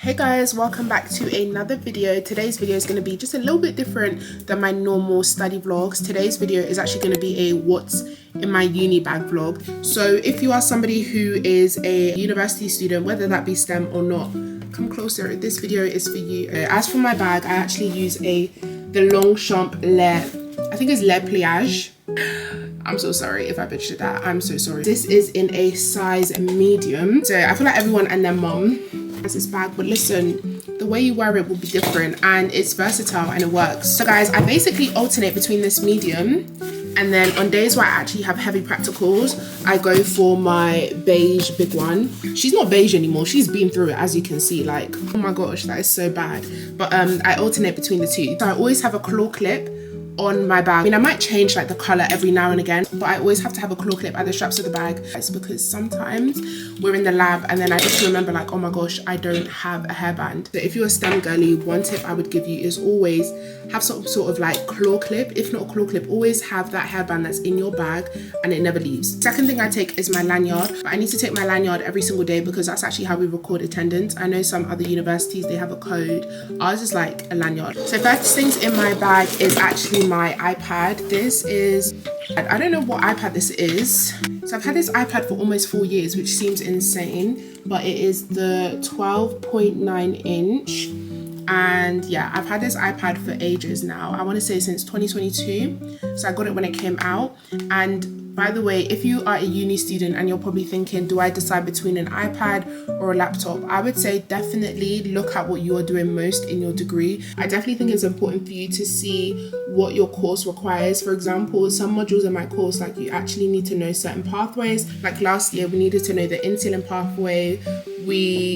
Hey guys, welcome back to another video. Today's video is going to be just a little bit different than my normal study vlogs. Today's video is actually going to be a what's in my uni bag vlog. So if you are somebody who is a university student, whether that be STEM or not, come closer, this video is for you. As for my bag, I actually use the Longchamp I think it's Le Pliage. I'm so sorry if I butchered that. I'm so sorry. This is in a size medium. So I feel like everyone and their mum has this bag, but listen, the way you wear it will be different and it's versatile and it works. So guys, I basically alternate between this medium, and then on days where I actually have heavy practicals, I go for my beige big one. She's not beige anymore. She's been through it, as you can see. Like, oh my gosh, that is so bad. But I alternate between the two. So I always have a claw clip on my bag. I mean, I might change like the color every now and again, but I always have to have a claw clip at the straps of the bag. It's because sometimes we're in the lab and then I just remember like, oh my gosh, I don't have a hairband. So if you're a STEM girly, one tip I would give you is always have some sort of like claw clip. If not a claw clip, always have that hairband that's in your bag and it never leaves. Second thing I take is my lanyard, but I need to take my lanyard every single day because that's actually how we record attendance. I know some other universities, they have a code. Ours is like a lanyard. So first things in my bag is actually my iPad. This is, I don't know what iPad this is. So I've had this iPad for almost 4 years, which seems insane, but it is the 12.9 inch. And yeah, I've had this iPad for ages now. I want to say since 2022. So I got it when it came out. And by the way, if you are a uni student and you're probably thinking, do I decide between an iPad or a laptop? I would say definitely look at what you are doing most in your degree. I definitely think it's important for you to see what your course requires. For example, some modules in my course, like you actually need to know certain pathways. Like last year, we needed to know the insulin pathway.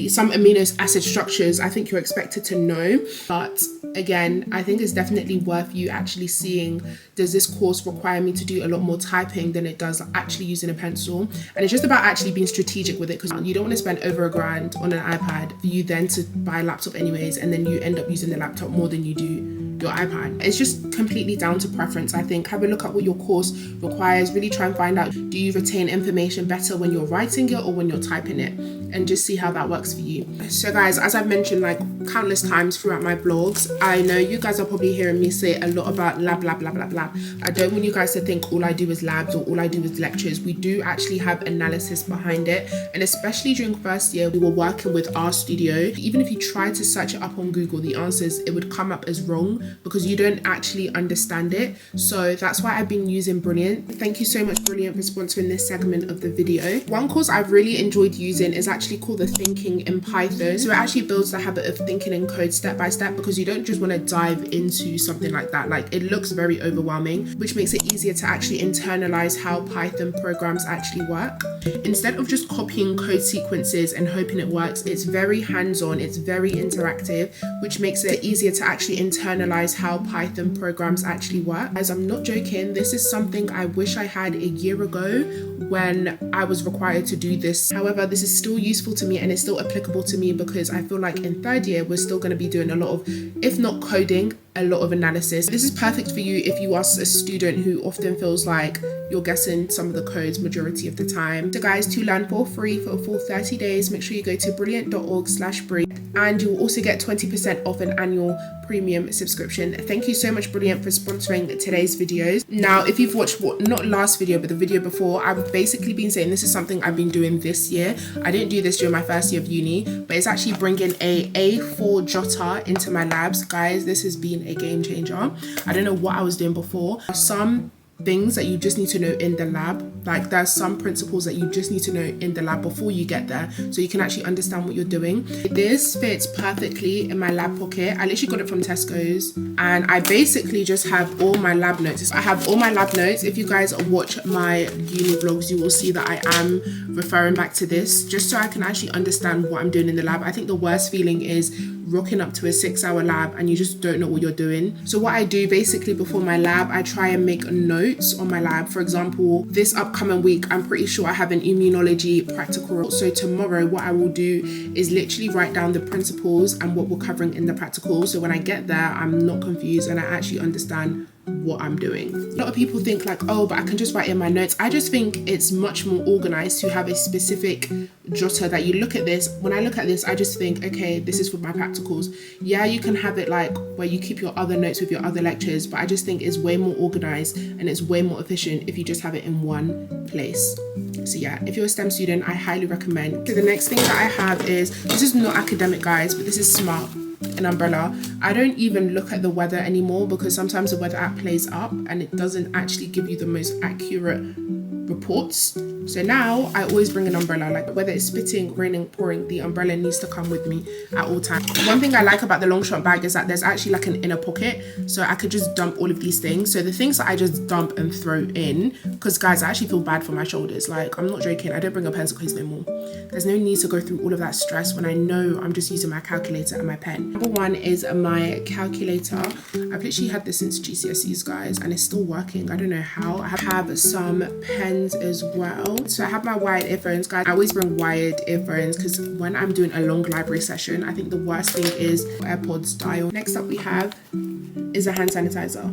Some amino acid structures, I think you're expected to know. But again, I think it's definitely worth you actually seeing, does this course require me to do a lot more typing than it does actually using a pencil? And it's just about actually being strategic with it, because you don't want to spend over $1,000 on an iPad for you then to buy a laptop anyways, and then you end up using the laptop more than you do your iPad. It's just completely down to preference. I think have a look at what your course requires, really try and find out, do you retain information better when you're writing it or when you're typing it, and just see how that works for you. So guys, as I've mentioned like countless times throughout my vlogs, I know you guys are probably hearing me say a lot about lab. I don't want you guys to think all I do is labs or all I do is lectures. We do actually have analysis behind it, and especially during first year, we were working with RStudio. Even if you try to search it up on Google, the answers, it would come up as wrong because you don't actually understand it. So that's why I've been using Brilliant. Thank you so much, Brilliant, for sponsoring this segment of the video. One course I've really enjoyed using is actually called the Thinking in Python. So it actually builds the habit of thinking in code step by step, because you don't just want to dive into something like that. Like, it looks very overwhelming, which makes it easier to actually internalize how Python programs actually work. Instead of just copying code sequences and hoping it works, it's very hands-on, it's very interactive, which makes it easier to actually internalize how Python programs actually work. As I'm not joking, this is something I wish I had a year ago when I was required to do this. However, this is still useful to me and it's still applicable to me, because I feel like in third year, we're still going to be doing a lot of, if not coding, a lot of analysis. This is perfect for you if you are a student who often feels like you're guessing some of the codes majority of the time. So guys, to learn for free for a full 30 days, make sure you go to brilliant.org/Bree, and you'll also get 20% off an annual premium subscription. Thank you so much, Brilliant, for sponsoring today's videos. Now, if you've watched not last video, but the video before, I've basically been saying this is something I've been doing this year. I didn't do this during my first year of uni, but it's actually bringing a A4 jotter into my labs. Guys, this has been a game changer. I don't know what I was doing before. Some things that you just need to know in the lab, like there's some principles that you just need to know in the lab before you get there, so you can actually understand what you're doing. This fits perfectly in my lab pocket. I literally got it from Tesco's, and I basically just have all my lab notes. I have all my lab notes. If you guys watch my uni vlogs, you will see that I am referring back to this, just so I can actually understand what I'm doing in the lab. I think the worst feeling is rocking up to a 6-hour lab and you just don't know what you're doing. So what I do basically before my lab, I try and make notes on my lab. For example, this upcoming week, I'm pretty sure I have an immunology practical. So tomorrow, what I will do is literally write down the principles and what we're covering in the practical. So when I get there, I'm not confused and I actually understand what I'm doing. A lot of people think like, oh, but I can just write in my notes. I just think it's much more organized to have a specific jotter that you look at this. When I look at this, I just think, okay, this is for my practicals. Yeah, you can have it like where you keep your other notes with your other lectures, but I just think it's way more organized and it's way more efficient if you just have it in one place. So yeah, if you're a STEM student, I highly recommend. So the next thing that I have is, this is not academic guys, but this is smart. An umbrella. I don't even look at the weather anymore because sometimes the weather app plays up and it doesn't actually give you the most accurate reports. So now I always bring an umbrella, like whether it's spitting, raining, pouring, the umbrella needs to come with me at all times. One thing I like about the Longchamp bag is that there's actually like an inner pocket, so I could just dump all of these things. So the things that I just dump and throw in, because guys, I actually feel bad for my shoulders. Like, I'm not joking, I don't bring a pencil case no more. There's no need to go through all of that stress when I know I'm just using my calculator and my pen. Number one is my calculator. I've literally had this since GCSEs, guys, and it's still working. I don't know how. I have some pens as well. So I have my wired earphones, guys. I always bring wired earphones because when I'm doing a long library session, I think the worst thing is AirPods dial. Next up we have is a hand sanitizer.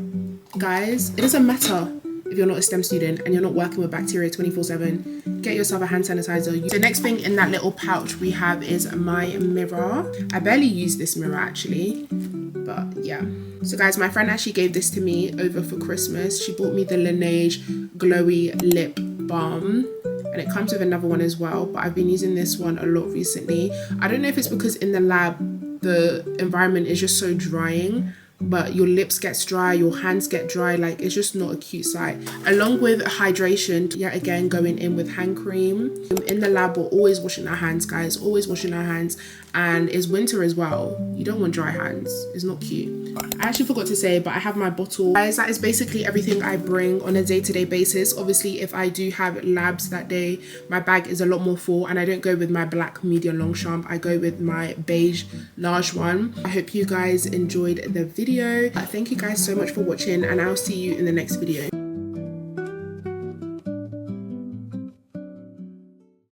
Guys, it doesn't matter if you're not a STEM student and you're not working with bacteria 24/7, get yourself a hand sanitizer. The next thing in that little pouch we have is my mirror. I barely use this mirror actually, but yeah. So guys, my friend actually gave this to me over for Christmas. She bought me the Laneige Glowy Lip Balm, and it comes with another one as well, but I've been using this one a lot recently. I don't know if it's because in the lab the environment is just so drying, but your lips gets dry, your hands get dry, like it's just not a cute sight. Along with hydration, yet again going in with hand cream. In the lab we're always washing our hands, guys, always washing our hands, and it's winter as well. You don't want dry hands, it's not cute. I actually forgot to say, but I have my bottle. Guys, that is basically everything I bring on a day-to-day basis. Obviously, if I do have labs that day, my bag is a lot more full, and I don't go with my black medium Longchamp, I go with my beige large one. I hope you guys enjoyed the video. Thank you guys so much for watching, and I'll see you in the next video.